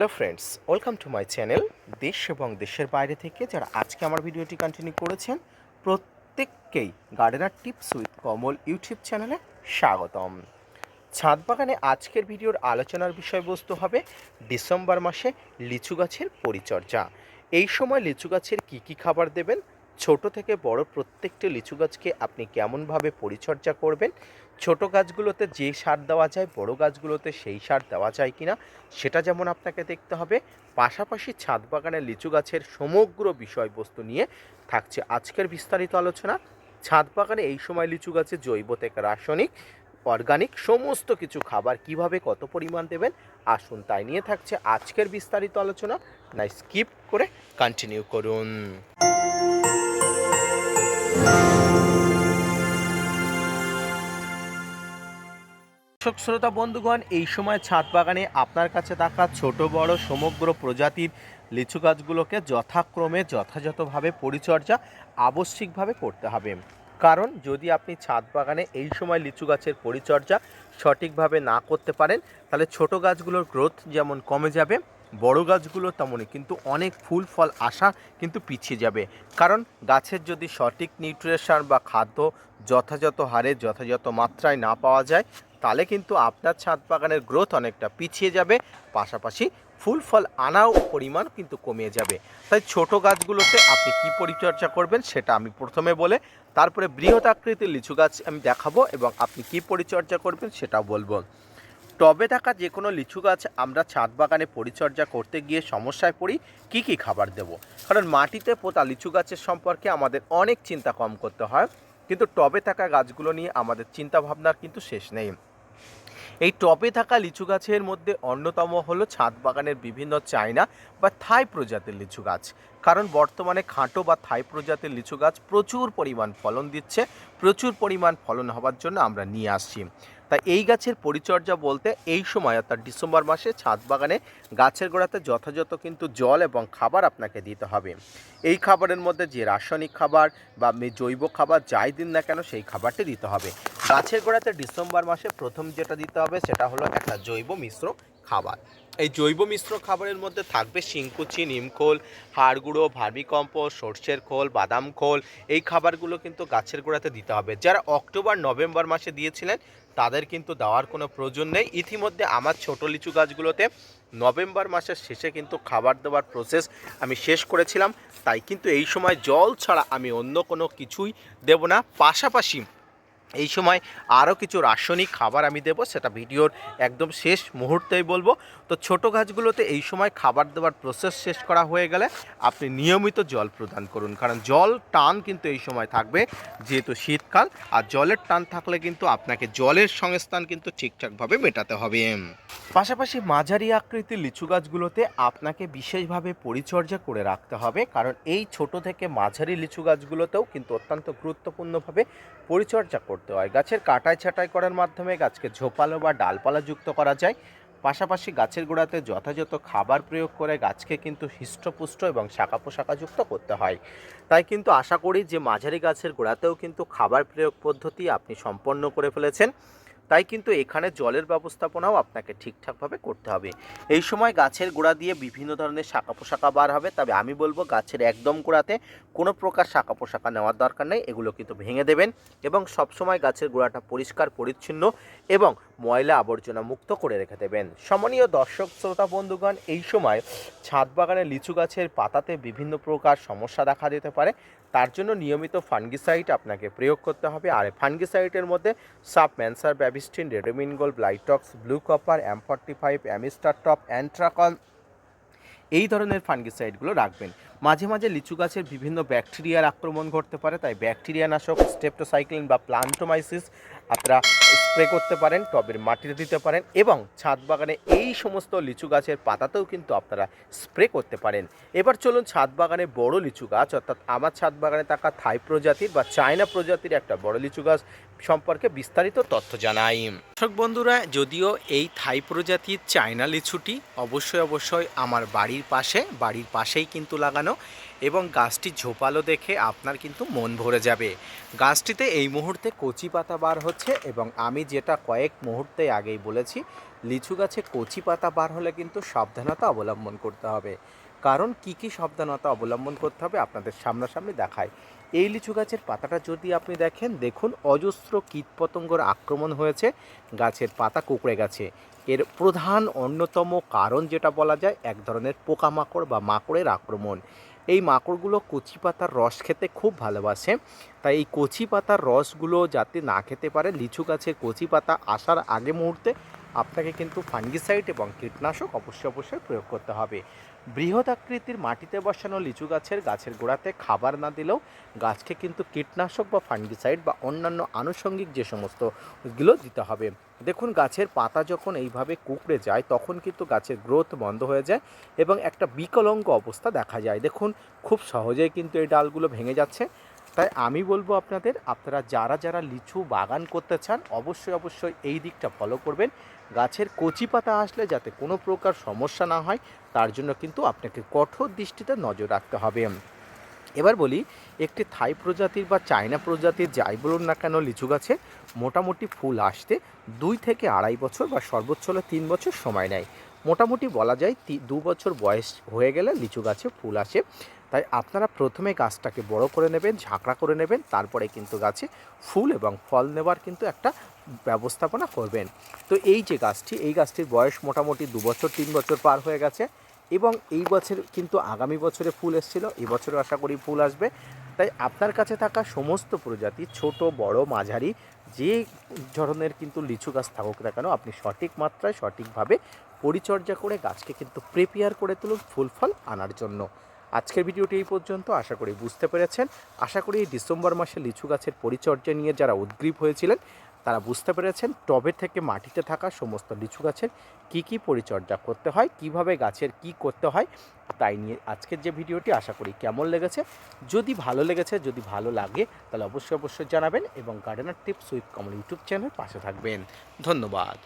Hello friends, welcome to my channel. দেশ এবং দেশের বাইরে থেকে যারা আজকে আমার ভিডিওটি কন্টিনিউ করেছেন প্রত্যেককেই gardener tips with Kamal YouTube চ্যানেলে স্বাগতম। ছাদ বাগানে আজকের ভিডিওর আলোচনার বিষয়বস্তু হবে ডিসেম্বর মাসে লিচু গাছের পরিচর্যা। এই সময় লিচু গাছের কী কী খাবার দেবেন, ছোট থেকে বড় প্রত্যেকটি লিচু গাছকে আপনি কেমনভাবে পরিচর্যা করবেন, ছোট গাছগুলোতে যে সার দেওয়া যায় বড় গাছগুলোতে সেই সার দেওয়া যায় কিনা সেটা যেমন আপনাকে দেখতে হবে, পাশাপাশি ছাদ বাগানের লিচু গাছের সমগ্র বিষয়বস্তু নিয়ে থাকছে আজকের বিস্তারিত আলোচনা। ছাদ বাগানে এই সময় লিচু গাছে জৈব থেকে রাসায়নিক অর্গানিক সমস্ত কিছু খাবার কিভাবে কত পরিমাণ দেবেন আসুন তাই নিয়ে থাকছে আজকের বিস্তারিত আলোচনা। না স্কিপ করে কন্টিনিউ করুন। দর্শক শ্রোতা বন্ধুগণ, এই সময় ছাদ বাগানে আপনার কাছে থাকা ছোট বড় সমগ্র প্রজাতির লিচু গাছগুলোকে যথাক্রমে যথাযথভাবে পরিচর্যা আবশ্যিকভাবে করতে হবে। কারণ যদি আপনি ছাদ বাগানে এই সময় লিচু গাছের পরিচর্যা সঠিকভাবে না করতে পারেন তাহলে ছোট গাছগুলোর গ্রোথ যেমন কমে যাবে, বড় গাছগুলো তেমনই কিন্তু অনেক ফুল ফল আসা কিন্তু পিছিয়ে যাবে। কারণ গাছের যদি সঠিক নিউট্রিশন বা খাদ্য যথাযথ হারে যথাযথ মাত্রায় না পাওয়া যায় তাহলে কিন্তু আপনার ছাদ বাগানের গ্রোথ অনেকটা পিছিয়ে যাবে, পাশাপাশি ফুল ফল আনাও পরিমাণ কিন্তু কমিয়ে যাবে। তাই ছোট গাছগুলোতে আপনি কি পরিচর্যা করবেন সেটা আমি প্রথমে বলে তারপরে বৃহৎ আকৃতির লিচু গাছ আমি দেখাবো এবং আপনি কি পরিচর্যা করবেন সেটাও বলবো। টবে থাকা যে কোনো লিচু গাছ আমরা ছাদ বাগানে পরিচর্যা করতে গিয়ে সমস্যায় পড়ি কি কি খাবার দেব। কারণ মাটিতে পোতা লিচু গাছের সম্পর্কে আমাদের অনেক চিন্তা কম করতে হয়, কিন্তু টবে থাকা গাছগুলো নিয়ে আমাদের চিন্তা ভাবনার কিন্তু শেষ নেই। এই টবে থাকা লিচু গাছের মধ্যে অন্যতম হলো ছাদ বাগানের বিভিন্ন চায়না বা থাই প্রজাতির লিচু গাছ। কারণ বর্তমানে খাঁটো বা থাই প্রজাতির লিচু গাছ প্রচুর পরিমাণ ফলন দিচ্ছে, প্রচুর পরিমাণ ফলন হওয়ার জন্য আমরা নিয়ে আসছি। তাই এই গাছের পরিচর্যা বলতে এই সময় অর্থাৎ ডিসেম্বর মাসে ছাদ বাগানে গাছের গোড়াতে যথাযথ কিন্তু জল এবং খাবার আপনাকে দিতে হবে। এই খাবারের মধ্যে যে রাসায়নিক খাবার বা জৈব খাবার যাই দিন না কেন সেই খাবারটি দিতে হবে। গাছের গোড়াতে ডিসেম্বর মাসে প্রথম যেটা দিতে হবে সেটা হলো একটা জৈব মিশ্র খাবার। এই জৈব মিশ্র খাবারের মধ্যে থাকবে শিংকুচি, নিমখোল, হাড় গুঁড়ো, ভার্মিকম্পোস্ট, সর্ষের খোল, বাদাম খোল। এই খাবারগুলো কিন্তু গাছের গোড়াতে দিতে হবে। যারা অক্টোবর নভেম্বর মাসে দিয়েছিলেন তাদের কিন্তু দেওয়ার কোনো প্রয়োজন নেই। ইতিমধ্যে আমার ছোট লিচু গাছগুলোতে নভেম্বর মাসের শেষে কিন্তু খাবার দেওয়ার প্রসেস আমি শেষ করেছিলাম। তাই কিন্তু এই সময় জল ছাড়া আমি অন্য কোনো কিছুই দেব না। পাশাপাশি এই সময় আরও কিছু রাসায়নিক খাবার আমি দেবো, সেটা ভিডিওর একদম শেষ মুহূর্তেই বলবো। তো ছোট গাছগুলোতে এই সময় খাবার দেওয়ার প্রসেস শেষ করা হয়ে গেলে আপনি নিয়মিত জল প্রদান করুন, কারণ জল টান কিন্তু এই সময় থাকবে যেহেতু শীতকাল, আর জলের টান থাকলে কিন্তু আপনাকে জলের সংস্থান কিন্তু ঠিকঠাকভাবে মেটাতে হবে। পাশাপাশি মাঝারি আকৃতির লিচু গাছগুলোতে আপনাকে বিশেষভাবে পরিচর্যা করে রাখতে হবে, কারণ এই ছোট থেকে মাঝারি লিচু গাছগুলোতেও কিন্তু অত্যন্ত গুরুত্বপূর্ণভাবে পরিচর্যা করতে হয়। গাছের কাটাই ছাঁটাই করার মাধ্যমে গাছকে ঝোপালো বা ডালপালা যুক্ত করা যায়। পাশাপাশি গাছের গোড়াতে যথাযথ খাবার প্রয়োগ করে গাছকে কিন্তু হৃষ্টপুষ্ট এবং শাখা পোশাকাযুক্ত করতে হয়। তাই কিন্তু আশা করি যে মাঝারি গাছের গোড়াতেও কিন্তু খাবার প্রয়োগ পদ্ধতি আপনি সম্পন্ন করে ফেলেছেন। তাই কিন্তু এখানে জলের ব্যবস্থাপনাও আপনাকে ঠিকঠাকভাবে করতে হবে। এই সময় গাছের গোড়া দিয়ে বিভিন্ন ধরনের শাখা পোশাকা বার হবে, তবে আমি বলবো গাছের একদম গোড়াতে কোনো প্রকার শাখা পোশাকা নেওয়ার দরকার নেই, এগুলো কিন্তু ভেঙে দেবেন এবং সবসময় গাছের গোড়াটা পরিষ্কার পরিচ্ছন্ন এবং ময়লা আবর্জনা মুক্ত করে রেখে দেবেন। সম্মানীয় দর্শক শ্রোতা বন্ধুগণ, এই সময় ছাদ বাগানে লিচু গাছের পাতাতে বিভিন্ন প্রকার সমস্যা দেখা দিতে পারে, তার জন্য নিয়মিত ফাঙ্গিসাইড আপনাকে প্রয়োগ করতে হবে। আর ফাঙ্গিসাইডের মধ্যে সাব ম্যানসার, Bavistin, Ridomil Gold, Blitox, blue copper, M45, Amistar top, Antracol এই ধরনের ফাঙ্গিসাইডগুলো রাখবেন। মাঝে মাঝে লিচু গাছের বিভিন্ন ব্যাকটেরিয়ার আক্রমণ ঘটতে পারে, তাই ব্যাকটেরিয়া নাশক স্টেপটোসাইক্লিন বা প্লান্টোমাইসিস আপনারা স্প্রে করতে পারেন, টবের মাটিতে দিতে পারেন এবং ছাদ বাগানে এই সমস্ত লিচু গাছের পাতাতেও কিন্তু আপনারা স্প্রে করতে পারেন। এবার চলুন ছাদ বাগানে বড় লিচু গাছ অর্থাৎ আমার ছাদ বাগানে থাকা থাই প্রজাতির বা চায়না প্রজাতির একটা বড় লিচু গাছ সম্পর্কে বিস্তারিত তথ্য জানাই। দর্শক বন্ধুরা, যদিও এই থাই প্রজাতির চায়না লিচুটি অবশ্যই আমার বাড়ির পাশেই কিন্তু লাগানো এবং গাছটি ঝোপালো দেখে আপনার কিন্তু মন ভরে যাবে। গাছটিতে এই মুহূর্তে কচি পাতা বার হচ্ছে এবং আমি আমি যেটা কয়েক মুহূর্তে আগেই বলেছি, লিচু গাছে কচি পাতা বার হলে কিন্তু সাবধানতা অবলম্বন করতে হবে। কারণ কি সাবধানতা অবলম্বন করতে হবে আপনাদের সামনাসামনি দেখায়। এই লিচু গাছের পাতাটা যদি আপনি দেখেন, দেখুন অজস্র কীটপতঙ্গর আক্রমণ হয়েছে, গাছের পাতা কুঁকড়ে গেছে। এর প্রধান অন্যতম কারণ যেটা বলা যায়, এক ধরনের পোকামাকড় বা মাকড়ের আক্রমণ। এই মাকড়গুলো কচি পাতার রস খেতে খুব ভালোবাসে, তাই এই কচি পাতার রসগুলো যাতে না খেতে পারে, লিচু গাছের কচি পাতা আসার আগে মুহূর্তে আপনাকে কিন্তু ফাঙ্গিসাইড এবং কীটনাশক অবশ্যই প্রয়োগ করতে হবে। বৃহৎ আকৃতির মাটিতে বসানো লিচু গাছের গোড়াতে খাবার না দিলেও গাছকে কিন্তু কীটনাশক বা ফাঙ্গিসাইড বা অন্যান্য আনুষঙ্গিক যে সমস্তগুলো দিতে হবে। দেখুন গাছের পাতা যখন এইভাবে কুঁকড়ে যায় তখন কিন্তু গাছের গ্রোথ বন্ধ হয়ে যায় এবং একটা বিকলাঙ্গ অবস্থা দেখা যায়। দেখুন খুব সহজেই কিন্তু এই ডালগুলো ভেঙে যাচ্ছে। তাই আমি বলবো আপনারা যারা লিচু বাগান করতে চান অবশ্যই এই দিকটা ফলো করবেন। গাছের কচি পাতা আসলে যাতে কোনো প্রকার সমস্যা না হয়, তার জন্য কিন্তু আপনাকে কঠোর দৃষ্টিতে নজর রাখতে হবে। এবার বলি, একটি থাই প্রজাতির বা চায়না প্রজাতির যাই বলুন না কেন, লিচু গাছে মোটামুটি ফুল আসতে 2 থেকে 2.5 বছর বা সর্বোচ্চ হলে 3 বছর সময় নেয়। মোটামুটি বলা যায় 2 বছর বয়স হয়ে গেলে লিচু গাছে ফুল আসে। তাই আপনারা প্রথমে গাছটাকে বড় করে নেবেন, ঝাঁকড়া করে নেবেন, তারপরে কিন্তু গাছে ফুল এবং ফল নেবার কিন্তু একটা ব্যবস্থাপনা করবেন। তো এই যে গাছটি, এই গাছটির বয়স মোটামুটি 2 বছর 3 বছর পার হয়ে গেছে এবং এই বছর কিন্তু আগামী বছরে ফুল এসেছিল, এবছরও আশা করি ফুল আসবে। তাই আপনার কাছে থাকা সমস্ত প্রজাতি ছোট বড় মাঝারি যে ধরনের কিন্তু লিচু গাছ থাকুক না কেন, আপনি সঠিক মাত্রায় সঠিকভাবে পরিচর্যা করে গাছকে কিন্তু প্রিপেয়ার করে তুলুন ফুল ফল আনার জন্য। আজকের ভিডিওটি এই পর্যন্ত, আশা করি বুঝতে পেরেছেন। আশা করি এই ডিসেম্বর মাসে লিচু গাছের পরিচর্যা নিয়ে যারা উদ্গ্রীব হয়েছিলেন তারা বুঝতে পেরেছেন টবে থেকে মাটিতে থাকা সমস্ত লিচু গাছের কি পরিচর্যা করতে হয়, কিভাবে গাছের কি করতে হয়, তাই নিয়ে আজকের যে ভিডিওটি আশা করি কেমন লেগেছে। যদি ভালো লেগেছে, যদি ভালো লাগে তাহলে অবশ্যই জানাবেন এবং gardener tips with Kamal YouTube channel পাশে থাকবেন। ধন্যবাদ।